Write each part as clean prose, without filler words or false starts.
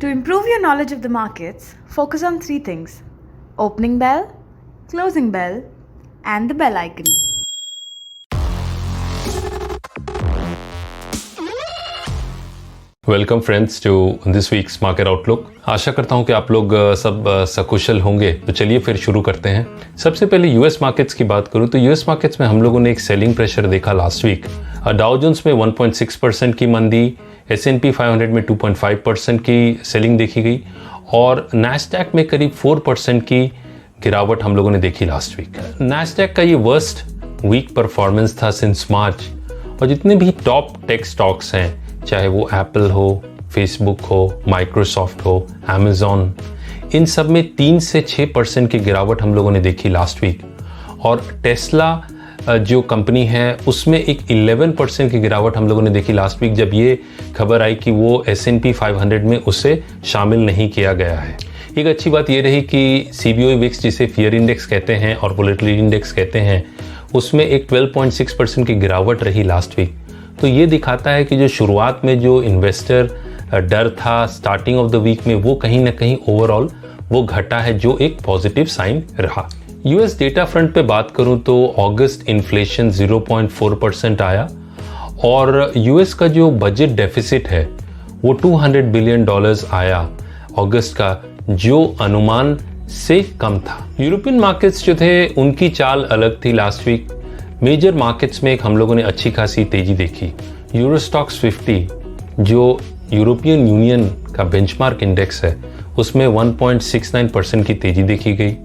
To improve your knowledge of the markets, focus on three things: opening bell, closing bell, and the bell icon. Welcome friends to this week's market outlook. आशा करता हूं कि आप लोग सब सकुशल होंगे। तो चलिए फिर शुरू करते हैं। सबसे पहले यूएस मार्केट्स की बात करूं तो यूएस मार्केट्स में हम लोगों ने एक सेलिंग प्रेशर देखा लास्ट वीक। डाउ जोन्स में 1.6% की मंदी, S&P 500 में 2.5% की सेलिंग देखी गई और नैस्डैक में करीब 4% की गिरावट हम लोगों ने देखी लास्ट वीक। नैस्डैक का ये वर्स्ट वीक परफॉर्मेंस था सिंस मार्च। और जितने भी टॉप टेक स्टॉक्स हैं, चाहे वो एप्पल हो, फेसबुक हो, माइक्रोसॉफ्ट हो, अमेजॉन, इन सब में 3 से 6% की गिरावट हम लोगों ने देखी लास्ट वीक। और टेस्ला जो कंपनी है उसमें एक 11% की गिरावट हम लोगों ने देखी लास्ट वीक, जब ये खबर आई कि वो S&P 500 में उसे शामिल नहीं किया गया है। एक अच्छी बात ये रही कि CBOE विक्स, जिसे फियर इंडेक्स कहते हैं और वोलेटिलिटी इंडेक्स कहते हैं, उसमें एक 12.6% की गिरावट रही लास्ट वीक। तो ये दिखाता है कि जो शुरुआत में जो इन्वेस्टर डर था स्टार्टिंग ऑफ द वीक में, वो कहीं ना कहीं ओवरऑल वो घटा है, जो एक पॉजिटिव साइन रहा। यूएस डेटा फ्रंट पे बात करूं तो अगस्त इन्फ्लेशन 0.4% आया और यूएस का जो बजट डेफिसिट है वो $200 बिलियन आया अगस्त का, जो अनुमान से कम था। यूरोपियन मार्केट्स जो थे उनकी चाल अलग थी लास्ट वीक। मेजर मार्केट्स में हम लोगों ने अच्छी खासी तेजी देखी। यूरोस्टॉक्स 50 जो यूरोपियन यूनियन का बेंचमार्क इंडेक्स है उसमें 1.69% की तेजी देखी गई।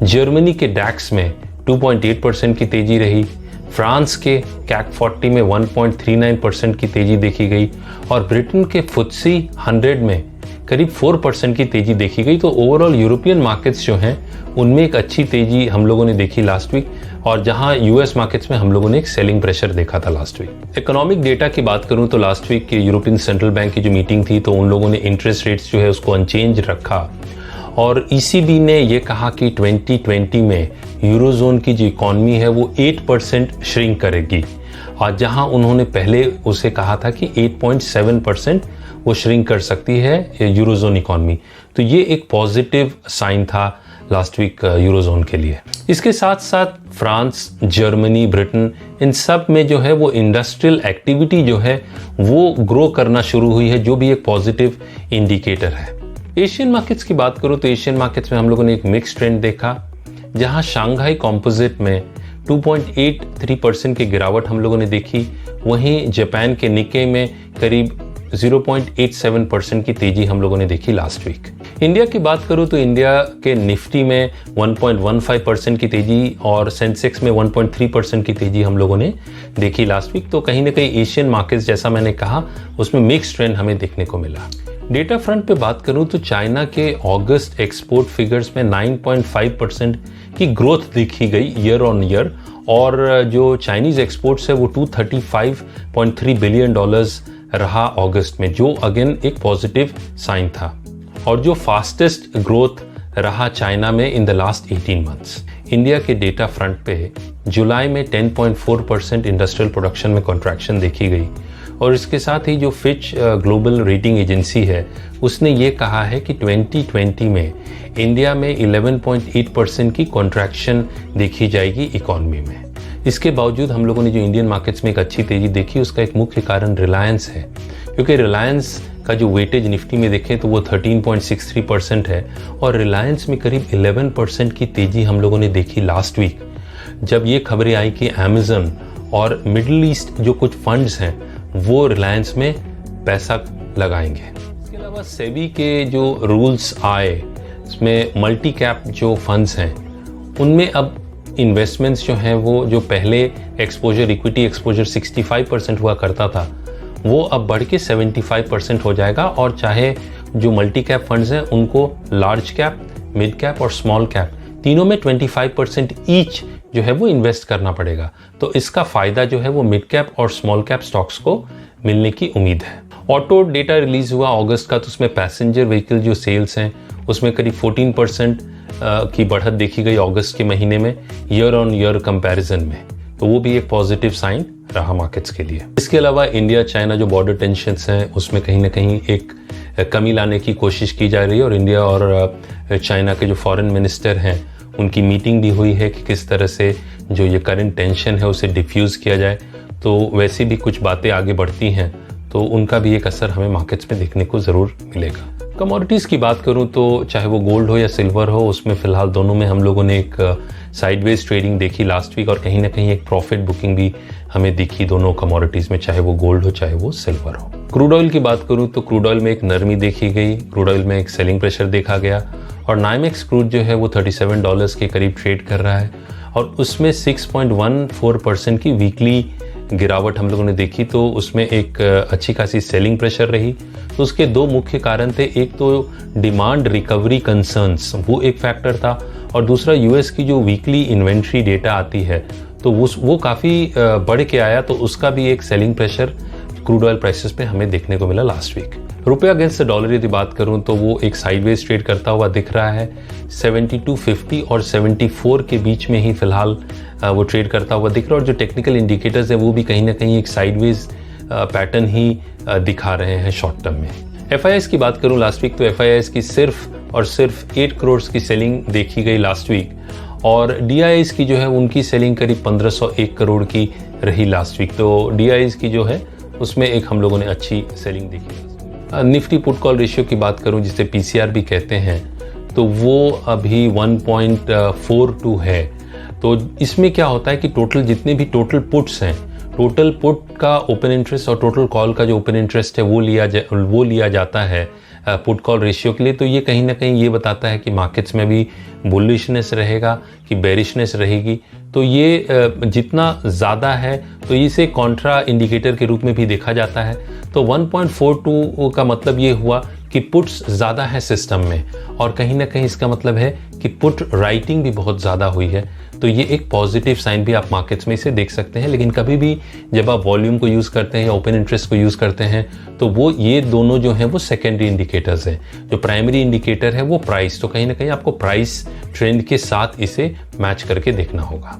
जर्मनी के डैक्स में 2.8% की तेजी रही। फ्रांस के कैक 40 में 1.39% की तेजी देखी गई और ब्रिटेन के FTSE 100 में करीब 4% की तेजी देखी गई। तो ओवरऑल यूरोपियन मार्केट्स जो हैं उनमें एक अच्छी तेजी हम लोगों ने देखी लास्ट वीक, और जहां यूएस मार्केट्स में हम लोगों ने एक सेलिंग प्रेशर देखा था लास्ट वीक। इकोनॉमिक डेटा की बात करूं तो लास्ट वीक की यूरोपियन सेंट्रल बैंक की जो मीटिंग थी तो उन लोगों ने इंटरेस्ट रेट्स जो है उसको अनचेंज रखा और ECB ने ये कहा कि 2020 में यूरोजोन की जो इकॉनमी है वो 8% श्रिंक करेगी, और जहां उन्होंने पहले उसे कहा था कि 8.7% वो श्रिंक कर सकती है यूरोजोन इकॉनमी। तो ये एक पॉजिटिव साइन था लास्ट वीक यूरोजोन के लिए। इसके साथ साथ फ्रांस, जर्मनी, ब्रिटेन, इन सब में जो है वो इंडस्ट्रियल एक्टिविटी जो है वो ग्रो करना शुरू हुई है, जो भी एक पॉजिटिव इंडिकेटर है। एशियन मार्केट्स की बात करूं तो एशियन मार्केट्स में हम लोगों ने एक मिक्स ट्रेंड देखा, जहां शंघाई कॉम्पोजिट में 2.83% की गिरावट हम लोगों ने देखी। वहीं जापान के निक्के में करीब 0.87% की तेजी हम लोगों ने देखी लास्ट वीक। इंडिया की बात करूं तो इंडिया के निफ्टी में 1.15% की तेजी और सेंसेक्स में 1.3% की तेजी हम लोगों ने देखी लास्ट वीक। तो कहीं ना कहीं एशियन मार्केट्स, जैसा मैंने कहा, उसमें मिक्स ट्रेंड हमें देखने को मिला। डेटा फ्रंट पे बात करूं तो चाइना के अगस्त एक्सपोर्ट फिगर्स में 9.5% की ग्रोथ देखी गई ईयर ऑन ईयर, और जो चाइनीज एक्सपोर्ट्स है वो $235.3 बिलियन रहा अगस्त में, जो अगेन एक पॉजिटिव साइन था। और जो फास्टेस्ट ग्रोथ रहा चाइना में in the last 18 months. India के डेटा फ्रंट पे जुलाई में 10.4% इंडस्ट्रियल प्रोडक्शन में कॉन्ट्रैक्शन देखी गई, और इसके साथ ही जो फिच ग्लोबल रेटिंग एजेंसी है उसने ये कहा है कि 2020 में इंडिया में 11.8% की कॉन्ट्रैक्शन देखी जाएगी इकॉनमी में। इसके बावजूद हम लोगों ने जो इंडियन मार्केट्स में एक अच्छी तेजी देखी, उसका एक मुख्य कारण रिलायंस है, क्योंकि रिलायंस का जो वेटेज निफ्टी में देखें तो वो 13.63% है, और रिलायंस में करीब 11% की तेजी हम लोगों ने देखी लास्ट वीक, जब ये खबरें आई कि अमेजन और मिडिल ईस्ट जो कुछ फंड्स हैं वो रिलायंस में पैसा लगाएंगे। इसके अलावा सेबी के जो रूल्स आए, इसमें मल्टी कैप जो फंड्स हैं उनमें अब इन्वेस्टमेंट्स जो हैं वो, जो पहले एक्सपोजर, इक्विटी एक्सपोजर 65% हुआ करता था, वो अब बढ़ के 75% हो जाएगा, और चाहे जो मल्टी कैप फंड्स हैं उनको लार्ज कैप, मिड कैप और स्मॉल कैप तीनों में 25% ईच जो है वो इन्वेस्ट करना पड़ेगा। तो इसका फायदा जो है वो मिड कैप और स्मॉल कैप स्टॉक्स को मिलने की उम्मीद है। ऑटो डेटा रिलीज हुआ अगस्त का, तो उसमें पैसेंजर व्हीकल जो सेल्स हैं उसमें करीब 14% की बढ़त देखी गई अगस्त के महीने में ईयर ऑन ईयर कंपैरिजन में, तो वो भी एक पॉजिटिव साइन रहा मार्केट्स के लिए। इसके अलावा इंडिया चाइना जो बॉर्डर टेंशन्स हैं उसमें कहीं ना कहीं एक कमी लाने की कोशिश की जा रही है और इंडिया और चाइना के जो फॉरेन मिनिस्टर हैं उनकी मीटिंग भी हुई है कि किस तरह से जो ये करंट टेंशन है उसे डिफ्यूज़ किया जाए। तो वैसी भी कुछ बातें आगे बढ़ती हैं तो उनका भी एक असर हमें मार्केट्स में देखने को ज़रूर मिलेगा। कमोडिटीज़ की बात करूं तो चाहे वो गोल्ड हो या सिल्वर हो, उसमें फ़िलहाल दोनों में हम लोगों ने एक साइडवेज ट्रेडिंग देखी लास्ट वीक और कहीं ना कहीं एक प्रॉफिट बुकिंग भी हमें दिखी दोनों कमोडिटीज़ में, चाहे वो गोल्ड हो चाहे वो सिल्वर हो। क्रूड ऑयल की बात करूं तो क्रूड ऑयल में एक नरमी देखी गई, क्रूड ऑयल में एक सेलिंग प्रेशर देखा गया और नाइमेक्स क्रूड जो है वो $37 के करीब ट्रेड कर रहा है और उसमें 6.14% की वीकली गिरावट हम लोगों ने देखी। तो उसमें एक अच्छी खासी सेलिंग प्रेशर रही। तो उसके दो मुख्य कारण थे, एक तो डिमांड रिकवरी कंसर्न्स, वो एक फैक्टर था और दूसरा यूएस की जो वीकली इन्वेंट्री डेटा आती है तो वो काफ़ी बढ़ के आया, तो उसका भी एक selling pressure crude oil prices पे हमें देखने को मिला लास्ट वीक। रुपया अगेंस्ट द डॉलर यदि बात करूं तो वो एक साइडवेज ट्रेड करता हुआ दिख रहा है, 72.50 और 74 के बीच में ही फिलहाल वो ट्रेड करता हुआ दिख रहा है और जो टेक्निकल इंडिकेटर्स है वो भी कहीं ना कहीं एक साइडवेज पैटर्न ही दिखा रहे हैं शॉर्ट टर्म में। FIIs की बात करूं लास्ट वीक तो FIIs की सिर्फ और सिर्फ 8 करोड़ की सेलिंग देखी गई लास्ट वीक और DIIs की जो है उनकी सेलिंग करीब 1501 करोड़ की रही लास्ट वीक। तो DIIs की जो है उसमें एक हम लोगों ने अच्छी सेलिंग देखी। निफ्टी पुट कॉल रेशियो की बात करूं जिसे PCR भी कहते हैं तो वो अभी 1.42 है। तो इसमें क्या होता है कि टोटल जितने भी टोटल पुट्स हैं, टोटल पुट का ओपन इंटरेस्ट और टोटल कॉल का जो ओपन इंटरेस्ट है वो लिया जाता है पुट कॉल रेशियो के लिए। तो ये कहीं ना कहीं ये बताता है कि मार्केट्स में भी बुलिशनेस रहेगा कि बेरिशनेस रहेगी। तो ये जितना ज़्यादा है तो इसे कॉन्ट्रा इंडिकेटर के रूप में भी देखा जाता है। तो 1.42 का मतलब ये हुआ कि पुट्स ज़्यादा है सिस्टम में और कहीं ना कहीं इसका मतलब है कि पुट राइटिंग भी बहुत ज़्यादा हुई है। तो ये एक पॉजिटिव साइन भी आप मार्केट्स में इसे देख सकते हैं। लेकिन कभी भी जब आप वॉल्यूम को यूज़ करते हैं या ओपन इंटरेस्ट को यूज़ करते हैं तो वो ये दोनों जो हैं वो सेकेंडरी इंडिकेटर्स हैं। जो प्राइमरी इंडिकेटर है वो प्राइस, तो कहीं ना कहीं आपको प्राइस ट्रेंड के साथ इसे मैच करके देखना होगा।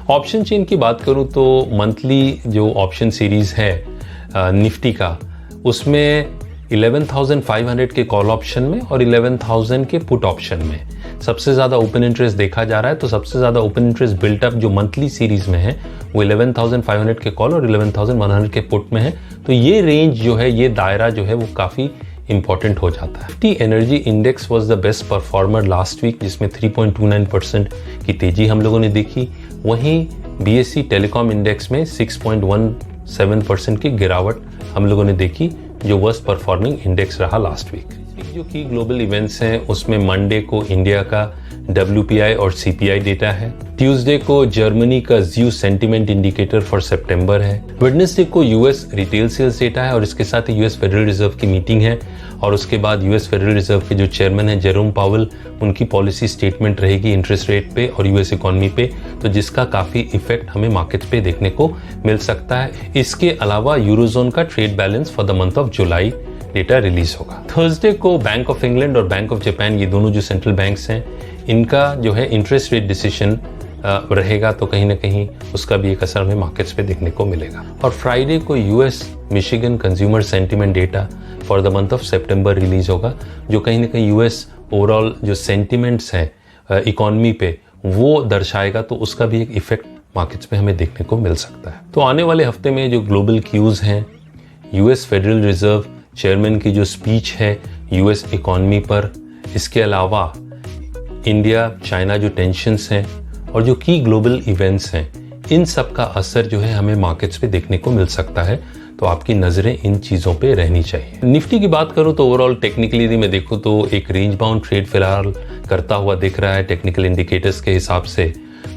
ऑप्शन चेन की बात करूँ तो मंथली जो ऑप्शन सीरीज़ है निफ्टी का, उसमें 11,500 के कॉल ऑप्शन में और 11,000 के पुट ऑप्शन में सबसे ज़्यादा ओपन इंटरेस्ट देखा जा रहा है। तो सबसे ज़्यादा ओपन इंटरेस्ट बिल्टअप जो मंथली सीरीज में है वो 11,500 के कॉल और 11,100 के पुट में है। तो ये रेंज जो है, ये दायरा जो है वो काफ़ी इंपॉर्टेंट हो जाता है। Nifty energy index was the best performer last week जिसमें 3.29% की तेजी हम लोगों ने देखी। वहीं BSE टेलीकॉम इंडेक्स में 6.17% की गिरावट हम लोगों ने देखी, जो वर्स्ट परफॉर्मिंग इंडेक्स रहा लास्ट वीक। जो की ग्लोबल इवेंट्स हैं उसमें मंडे को इंडिया का WPI और CPI डेटा है, ट्यूसडे को जर्मनी का ZEW सेंटिमेंट इंडिकेटर फॉर सितंबर है, वेडनेसडे को US रिटेल सेल्स डेटा है और इसके साथ ही US फेडरल रिजर्व की मीटिंग है और उसके बाद US फेडरल रिजर्व के जो चेयरमैन हैं जेरोम पावेल, उनकी पॉलिसी स्टेटमेंट रहेगी इंटरेस्ट रेट पे और US इकोनॉमी पे, तो जिसका काफ़ी इफेक्ट हमें मार्केट्स पे देखने को मिल सकता है। इसके अलावा यूरोजोन का trade balance for the month of July data release होगा। थर्सडे को बैंक ऑफ इंग्लैंड और बैंक ऑफ जापान, ये दोनों जो सेंट्रल बैंक्स हैं, इनका जो है इंटरेस्ट रेट डिसीजन रहेगा, तो कहीं ना कहीं उसका भी एक असर हमें मार्केट्स पे देखने को मिलेगा। और फ्राइडे को US Michigan consumer sentiment data for the month of September release होगा, जो कहीं ना कहीं US ओवरऑल जो सेंटिमेंट्स हैं इकोनॉमी पे वो दर्शाएगा, तो उसका भी एक इफेक्ट मार्केट्स पे हमें देखने को मिल सकता है। तो आने वाले हफ्ते में जो ग्लोबल क्यूज हैं, US फेडरल रिजर्व चेयरमैन की जो स्पीच है US इकोनॉमी पर, इसके अलावा इंडिया चाइना जो टेंशन्स हैं और जो की ग्लोबल इवेंट्स हैं, इन सब का असर जो है हमें मार्केट्स पे देखने को मिल सकता है। तो आपकी नज़रें इन चीज़ों पे रहनी चाहिए। निफ्टी की बात करूं तो ओवरऑल टेक्निकली यदि मैं देखूं तो एक रेंज बाउंड ट्रेड फिलहाल करता हुआ दिख रहा है टेक्निकल इंडिकेटर्स के हिसाब से।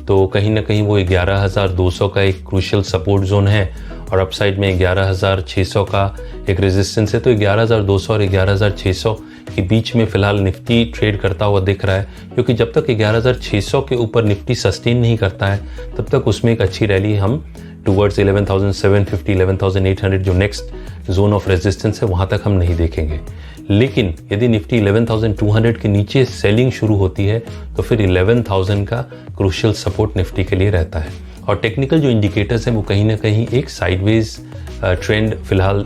तो कहीं ना कहीं वो 11,200 का एक क्रूशियल सपोर्ट जोन है और अपसाइड में 11,600 का एक रेजिस्टेंस है। तो 11,200 और 11,600 के बीच में फिलहाल निफ्टी ट्रेड करता हुआ दिख रहा है, क्योंकि जब तक 11,600 के ऊपर निफ्टी सस्टेन नहीं करता है तब तक उसमें एक अच्छी रैली हम टुवर्ड्स 11,750 11,800 जो नेक्स्ट जोन ऑफ रेजिस्टेंस है वहाँ तक हम नहीं देखेंगे। लेकिन यदि निफ्टी 11,200 के नीचे सेलिंग शुरू होती है तो फिर 11,000 का क्रूशियल सपोर्ट निफ्टी के लिए रहता है। और टेक्निकल जो इंडिकेटर्स हैं वो कहीं ना कहीं एक साइडवेज ट्रेंड फिलहाल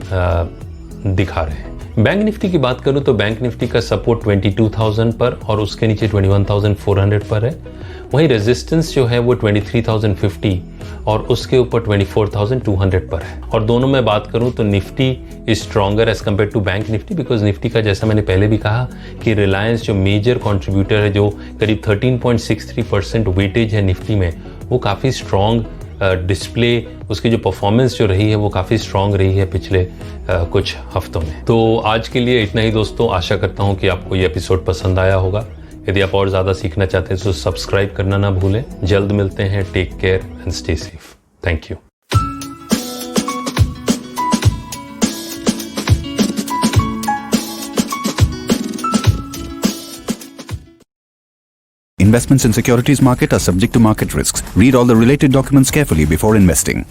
दिखा रहे हैं। बैंक निफ्टी की बात करूं तो बैंक निफ्टी का सपोर्ट 22,000 पर और उसके नीचे 21,400 पर है। वहीं रेजिस्टेंस जो है वो 23,050 और उसके ऊपर 24,200 पर है। और दोनों में बात करूं तो Nifty is stronger as compare to bank Nifty, because Nifty का जैसा मैंने पहले भी कहा कि रिलायंस जो मेजर कॉन्ट्रीब्यूटर है, जो करीब 13.63% वेटेज है निफ्टी में, वो काफ़ी स्ट्रॉन्ग डिस्प्ले, उसकी जो परफॉर्मेंस जो रही है वो काफ़ी स्ट्रॉन्ग रही है पिछले कुछ हफ्तों में। तो आज के लिए इतना ही दोस्तों। आशा करता हूँ कि आपको ये एपिसोड पसंद आया होगा। यदि आप और ज़्यादा सीखना चाहते हैं तो सब्सक्राइब करना ना भूलें। जल्द मिलते हैं। Take care and stay safe. Thank you. Investments in securities market are subject to market risks. Read all the related documents carefully before investing.